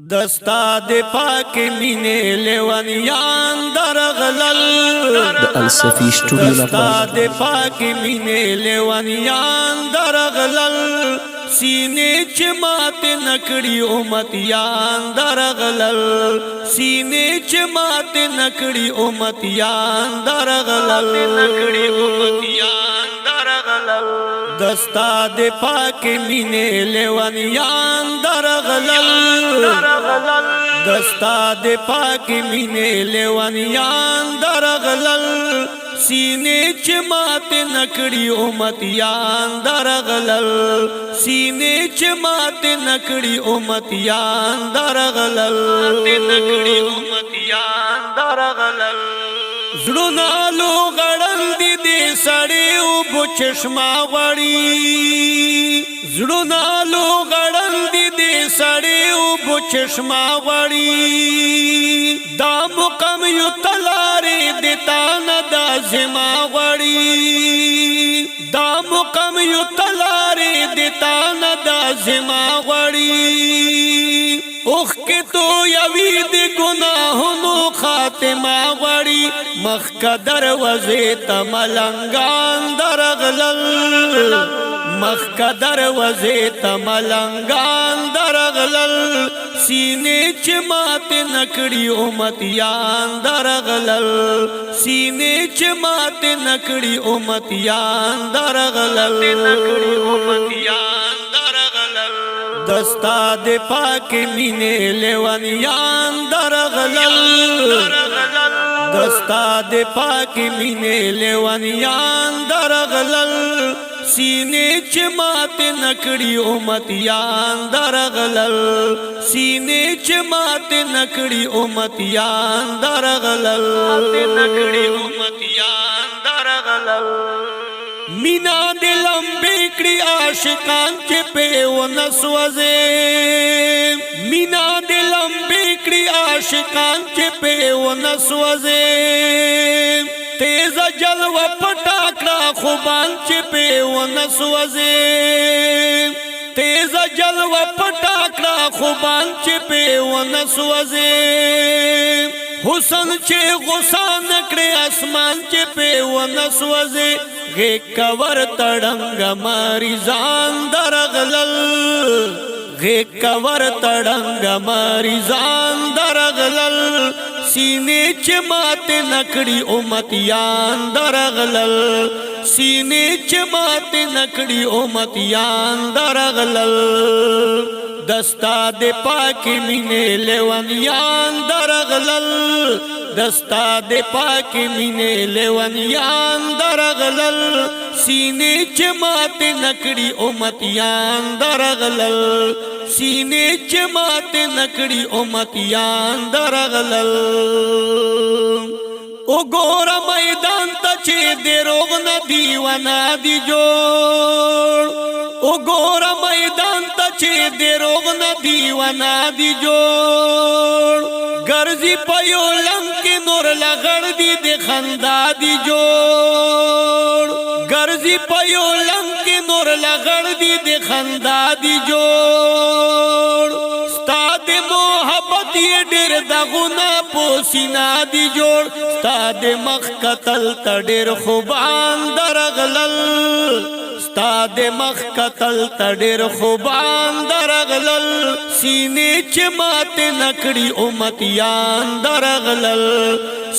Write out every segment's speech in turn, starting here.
دستا د پاک مینې لیونیان درغلل د الصفی سټوډیو دستا لخوا د پاک مینې لیونیان درغلل سینې چې مات نکړي امتیان درغلل سینې چې مات نکړي امتیان درغلل دستا د پاک مینې لیونیان درغلل دستا د پاک مینې لیونیان درغلل سینې چې مات نکړي امتیان درغلل سینې چې مات نکړي امتیان درغلل زړونه لو غړل دي دې سړې اوبو چشمه غړي زړونه لو غړل دي دې سړې اوبو چشمه غړي دا مقام یو تلارې دتا نه دا زما غړي دا مقام یو تلارې دتا نه دا زما غړي اوخ کې تو یوی د ګناهونو خاتمه غړي مخ قدر وزه تملنګان درغلل مخ قدر وزه تملنګان درغلل سینې چې مات نکړي امتیان درغلل سینې چې مات نکړي امتیان درغلل دستا د پاک مینې لیونیان درغلل دستا د پاک مینې لیونیان درغلل سینې چې مات نکړي امتیان درغلل سینې چې مات نکړي امتیان درغلل مینا دلم بیکړي عاشقان چې په ونسوځي مینا دلم بیکړي عاشقان چې په ونسوځي تیز جلوه پټاکړه خوبان چې په ونسوځي تیز جلوه پټاکړه خوبان چې په ونسوځي حسن چې غصه نکړي اسمان چې په ونسوځي غیک کور تڑنگ مریضان درغلل غیک کور تڑنگ مریضان درغلل سینې چې مات نکړي امتیان درغلل سینې چې مات نکړي امتیان درغلل دستا د پاک مینې لیونیان درغلل دستا د پاک مینې لیونیان درغلل سینې چې مات نکړي امتیان درغلل سینې چې مات نکړي امتیان درغلل وګوره میدان ته چې د روغ نه دیوانه دی جوړ وګوره میدان ته چې د روغ نه دیوانه دی جوړ ګرځي په یو لنګ کې نور لغړ دی د خندا دی جوړ ګرځي په یو لنګ کې نور لغړ دی د خندا دی جوړ ستا د محبت یې ډېر دغونه پوسینا دی جوړ ستا د مخ قتل ته ډېر خوبان درغلل ستا د مخ قتل ته ډېر خوبان درغلل سینې چې مات نکړي امتیان درغلل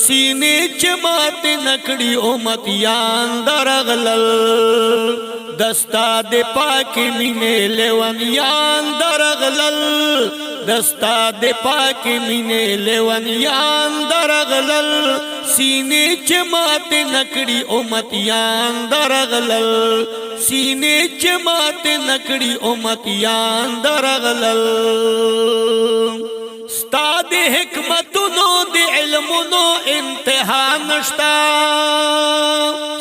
سینې چې مات نکړي امتیان درغلل دستا د پاک مینې لیونیان درغلل دستا د پاک مینې لیونیان درغلل سینې چې مات نکړي امتیان درغلل سینې چې مات نکړي امتیان درغلل ستا د حکمتونو د علمونو انتها نشتا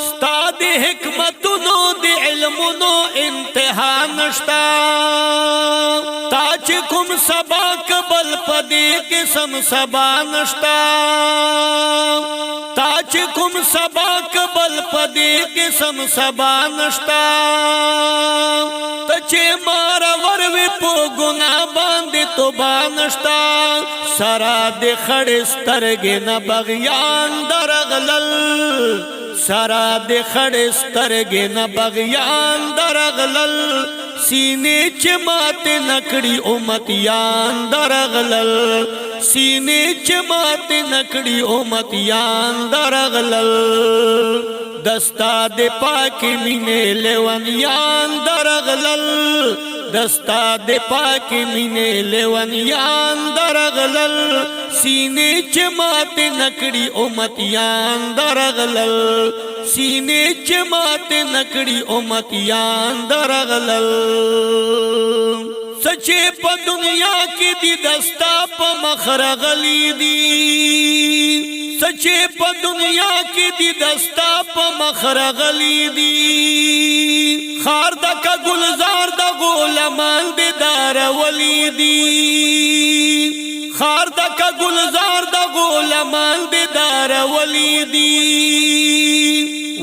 ستا د حکمتونو د علمونو انتها نشتا تا چې کوم سبا کبل پدې قسم سبا نشتا تا چې کوم سبا کبل پدې قسم سبا نشتا ته چې مار وروي په ګناه باندې توبه نشتا سرا دې خړې سترګې نه بغیان درغلل سرا دې خړې سترګې نه بغیان درغلل سینې چې ماته نکړي امتیان درغلل سینې چې ماته نکړي امتیان درغلل دستا دې پاکي مینې لیوانیان درغلل دستا دې پاکي مینې لیوانیان درغلل سینې چې ماته نکړي امتیان درغلل سینې چې ماته نکړي امتیان درغلل سچې په دنیا کې دي دستا په مخ رغلي دي سچې په دنیا کې دي دستا په مخ رغلي دي خار دک گلزار د غلمان دي دار ولي دي خار دک گلزار د غلمان دي دار ولي دي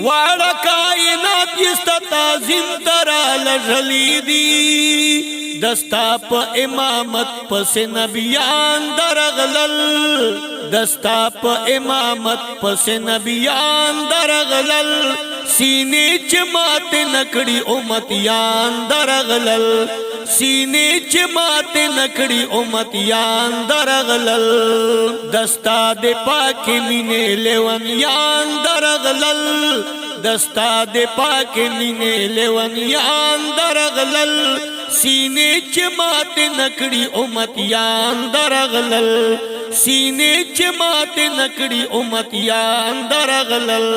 واړه کائنات یست تعظیم ترا لژلی دي دستا په امامت پس نبیان درغلل دستا په امامت پس نبیان درغلل سینې چې ماته نکړي امتیان درغلل سینې چې ماته نکړي امتیان درغلل دستا دې پاکي مینې لیوانیان درغلل دستا دې پاکي مینې لیوانیان درغلل سینې چې ماته نکړي امتیان درغلل سینې چې ماته نکړي امتیان درغلل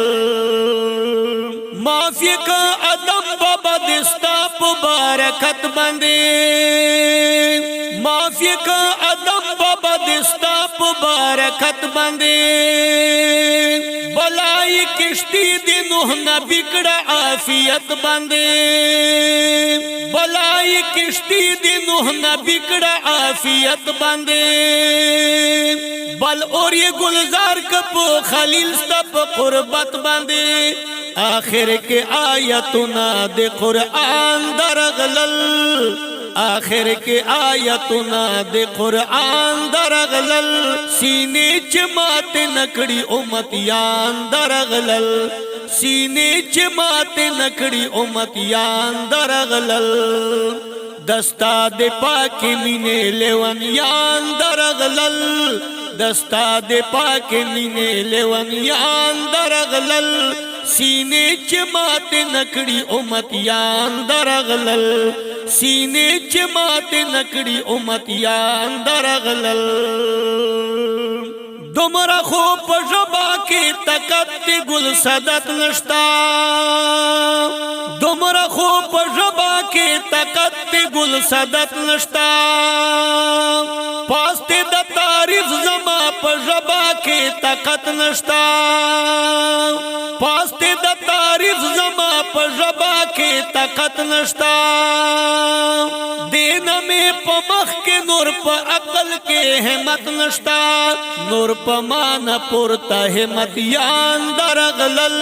معافی کا ادم بابا دستا په برکت باندې معافی کا ادم بابا دستا په برکت باندې بلای کشتی دی نوح نبی کړه عافیت باندې بلای کشتی دی نوح نبی کړه عافیت باندې بل اور یہ گلزار کپو خلیل ستپ قربت باندې آخر کے آیتنا دے قرآن درغلل آخر کے آیتنا دے قرآن درغلل سینے چمات نکڑی امتیان درغلل سینے چمات نکڑی امتیان درغلل دستا دے پاکی مینے لیوانیان درغلل دستا دے پاکی مینے لیوانیان درغلل سینے چمات نکڑی امتیان درغلل سینے چمات نکڑی امتیان درغلل دمرا خو پژبا کی طاقت گل صدت نشتا دمرا خو پژبا کی طاقت گل صدت نشتا پاستے د تعریف زما پژبا کی طاقت نشتا پاستے د تعریف زما پژبا کی طاقت نشتا دین میں پمخ کے نور پا عقل کے ہمت نشتا نور پا مانا پورتا ہمتیان درغلل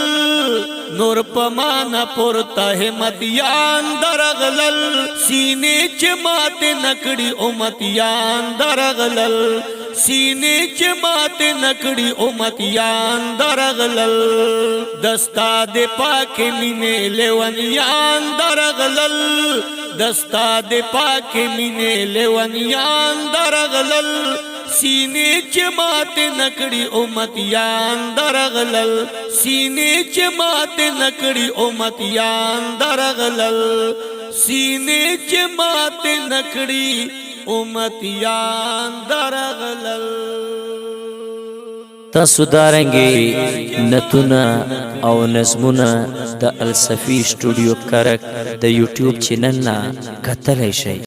نور پا مانا پورتا ہمتیان درغلل سینے چمات نکڑی امتیان درغلل سینے چمات نکڑی امتیان درغلل دستا دے پاکی مینے لیوانیان درغلل دستا دے پاکی مینے لیوانیان درغلل سینے چمات نکڑی امتیان درغلل سینے چمات نکڑی امتیان درغلل سینے چمات نکڑی امتیان درغلل تاسو دارنګي نتونه او نظمونه د الصفی سټوډیو کرک د یوټیوب چینل نه کتلی شئ.